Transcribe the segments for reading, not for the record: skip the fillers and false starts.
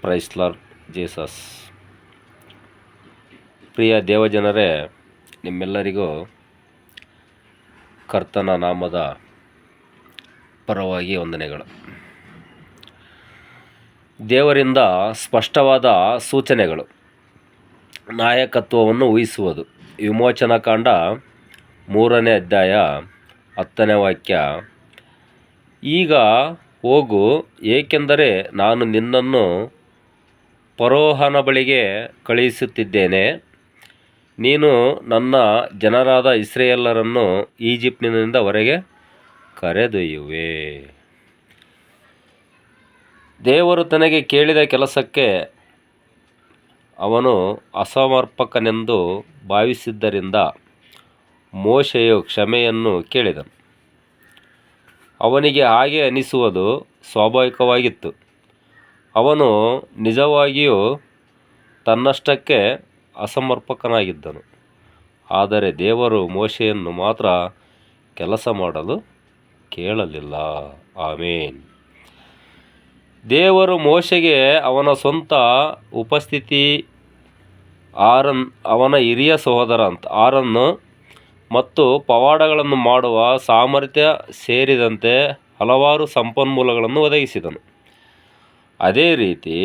Price lord Jesus. ಪ್ರಿಯ ದೇವಜನರೇ, ನಿಮ್ಮೆಲ್ಲರಿಗೂ ಕರ್ತನ ನಾಮದ ಪರವಾಗಿ ವಂದನೆಗಳು. ದೇವರಿಂದ ಸ್ಪಷ್ಟವಾದ ಸೂಚನೆಗಳು. ನಾಯಕತ್ವವನ್ನು ಊಹಿಸುವುದು. ವಿಮೋಚನಕಾಂಡ 3ನೇ ಅಧ್ಯಾಯ 10ನೇ ವಾಕ್ಯ. ಈಗ ಹೋಗು, ಏಕೆಂದರೆ ನಾನು ನಿನ್ನನ್ನು ಫರೋಹನ ಬಳಿಗೆ ಕಳುಹಿಸುತ್ತಿದ್ದೇನೆ. ನೀನು ನನ್ನ ಜನರಾದ ಇಸ್ರಾಯೇಲರನ್ನು ಈಜಿಪ್ಟಿನಿಂದ ಹೊರಗೆ ಕರೆದೊಯ್ಯುವೆ. ದೇವರು ತನಗೆ ಕೇಳಿದ ಕೆಲಸಕ್ಕೆ ಅವನು ಅಸಮರ್ಪಕನೆಂದು ಭಾವಿಸಿದ್ದರಿಂದ ಮೋಶೆಯು ಕ್ಷಮೆಯನ್ನು ಕೇಳಿದನು. ಅವನಿಗೆ ಹಾಗೆ ಅನಿಸುವುದು ಸ್ವಾಭಾವಿಕವಾಗಿತ್ತು. ಅವನು ನಿಜವಾಗಿಯೂ ತನ್ನಷ್ಟಕ್ಕೆ ಅಸಮರ್ಪಕನಾಗಿದ್ದನು. ಆದರೆ ದೇವರು ಮೋಶೆಯನ್ನು ಮಾತ್ರ ಕೆಲಸ ಮಾಡಲು ಕೇಳಲಿಲ್ಲ. ಆಮೇನ್. ದೇವರು ಮೋಶೆಗೆ ಅವನ ಸ್ವಂತ ಉಪಸ್ಥಿತಿ, ಅವನ ಹಿರಿಯ ಸಹೋದರ ಆರನ್ನು ಮತ್ತು ಪವಾಡಗಳನ್ನು ಮಾಡುವ ಸಾಮರ್ಥ್ಯ ಸೇರಿದಂತೆ ಹಲವಾರು ಸಂಪನ್ಮೂಲಗಳನ್ನು ಒದಗಿಸಿದನು. ಅದೇ ರೀತಿ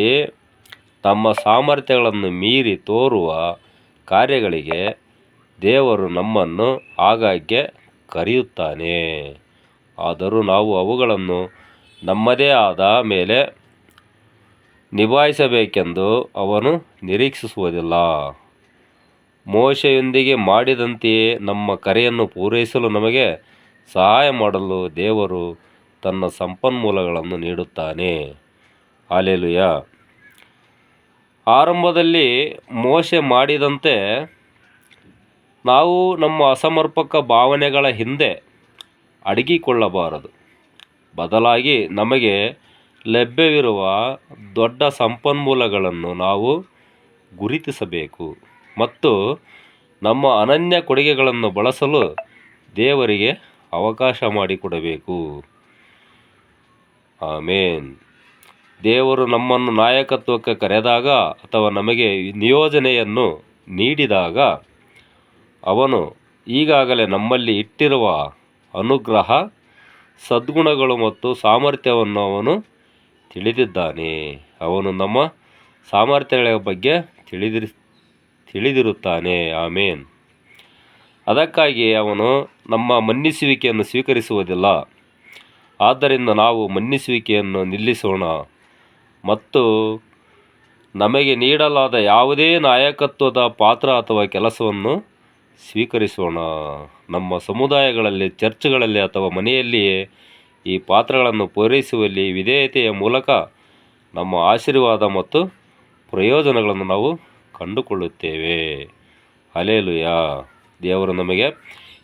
ತಮ್ಮ ಸಾಮರ್ಥ್ಯಗಳನ್ನು ಮೀರಿ ತೋರುವ ಕಾರ್ಯಗಳಿಗೆ ದೇವರು ನಮ್ಮನ್ನು ಆಗಾಗ್ಗೆ ಕರೆಯುತ್ತಾನೆ. ಆದರೂ ನಾವು ಅವುಗಳನ್ನು ನಮ್ಮದೇ ಆದ ಮೇಲೆ ನಿಭಾಯಿಸಬೇಕೆಂದು ಅವನು ನಿರೀಕ್ಷಿಸುವುದಿಲ್ಲ. ಮೋಶೆಯೊಂದಿಗೆ ಮಾಡಿದಂತೆಯೇ ನಮ್ಮ ಕರೆಯನ್ನು ಪೂರೈಸಲು ನಮಗೆ ಸಹಾಯ ಮಾಡಲು ದೇವರು ತನ್ನ ಸಂಪನ್ಮೂಲಗಳನ್ನು ನೀಡುತ್ತಾನೆ. ಹಲ್ಲೆಲೂಯಾ. ಆರಂಭದಲ್ಲಿ ಮೋಶೆ ಮಾಡಿದಂತೆ ನಾವು ನಮ್ಮ ಅಸಮರ್ಪಕ ಭಾವನೆಗಳ ಹಿಂದೆ ಅಡಗಿಕೊಳ್ಳಬಾರದು. ಬದಲಾಗಿ ನಮಗೆ ಲಭ್ಯವಿರುವ ದೊಡ್ಡ ಸಂಪನ್ಮೂಲಗಳನ್ನು ನಾವು ಗುರುತಿಸಬೇಕು ಮತ್ತು ನಮ್ಮ ಅನನ್ಯ ಕೊಡುಗೆಗಳನ್ನು ಬಳಸಲು ದೇವರಿಗೆ ಅವಕಾಶ ಮಾಡಿಕೊಡಬೇಕು. ಆಮೇನ್. ದೇವರು ನಮ್ಮನ್ನು ನಾಯಕತ್ವಕ್ಕೆ ಕರೆದಾಗ ಅಥವಾ ನಮಗೆ ನಿಯೋಜನೆಯನ್ನು ನೀಡಿದಾಗ ಅವನು ಈಗಾಗಲೇ ನಮ್ಮಲ್ಲಿ ಇಟ್ಟಿರುವ ಅನುಗ್ರಹ, ಸದ್ಗುಣಗಳು ಮತ್ತು ಸಾಮರ್ಥ್ಯವನ್ನು ಅವನು ತಿಳಿದಿದ್ದಾನೆ. ಅವನು ನಮ್ಮ ಸಾಮರ್ಥ್ಯಗಳ ಬಗ್ಗೆ ತಿಳಿದಿರುತ್ತಾನೆ. ಆಮೇನ್. ಅದಕ್ಕಾಗಿ ಅವನು ನಮ್ಮ ಮನ್ನಿಸುವಿಕೆಯನ್ನು ಸ್ವೀಕರಿಸುವುದಿಲ್ಲ. ಆದ್ದರಿಂದ ನಾವು ಮನ್ನಿಸುವಿಕೆಯನ್ನು ನಿಲ್ಲಿಸೋಣ ಮತ್ತು ನಮಗೆ ನೀಡಲಾದ ಯಾವುದೇ ನಾಯಕತ್ವದ ಪಾತ್ರ ಅಥವಾ ಕೆಲಸವನ್ನು ಸ್ವೀಕರಿಸೋಣ. ನಮ್ಮ ಸಮುದಾಯಗಳಲ್ಲಿ, ಚರ್ಚ್ಗಳಲ್ಲಿ ಅಥವಾ ಮನೆಯಲ್ಲಿಯೇ ಈ ಪಾತ್ರಗಳನ್ನು ಪೂರೈಸುವಲ್ಲಿ ವಿಧೇಯತೆಯ ಮೂಲಕ ನಮ್ಮ ಆಶೀರ್ವಾದ ಮತ್ತು ಪ್ರಯೋಜನಗಳನ್ನು ನಾವು ಕಂಡುಕೊಳ್ಳುತ್ತೇವೆ. ಹಲ್ಲೆಲೂಯಾ. ದೇವರು ನಮಗೆ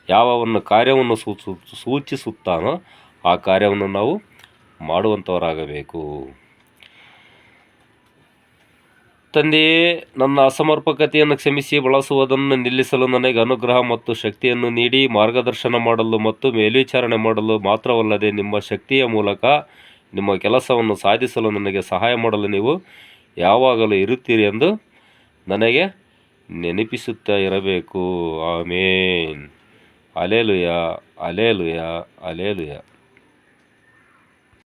ಯಾವ ಒಂದು ಕಾರ್ಯವನ್ನು ಸೂಚಿಸುತ್ತಾನೋ ಆ ಕಾರ್ಯವನ್ನು ನಾವು ಮಾಡುವಂಥವರಾಗಬೇಕು. ತಂದೆಯೇ, ನನ್ನ ಅಸಮರ್ಪಕತೆಯನ್ನು ಕ್ಷಮಿಸಿ ಬಳಸುವುದನ್ನು ನಿಲ್ಲಿಸಲು ನನಗೆ ಅನುಗ್ರಹ ಮತ್ತು ಶಕ್ತಿಯನ್ನು ನೀಡಿ ಮಾರ್ಗದರ್ಶನ ಮಾಡಲು ಮತ್ತು ಮೇಲ್ವಿಚಾರಣೆ ಮಾಡಲು ಮಾತ್ರವಲ್ಲದೆ ನಿಮ್ಮ ಶಕ್ತಿಯ ಮೂಲಕ ನಿಮ್ಮ ಕೆಲಸವನ್ನು ಸಾಧಿಸಲು ನನಗೆ ಸಹಾಯ ಮಾಡಲು ನೀವು ಯಾವಾಗಲೂ ಇರುತ್ತೀರಿ ಎಂದು ನನಗೆ ನೆನಪಿಸುತ್ತಾ ಇರಬೇಕು. ಆಮೇನ್. Hallelujah, hallelujah, hallelujah.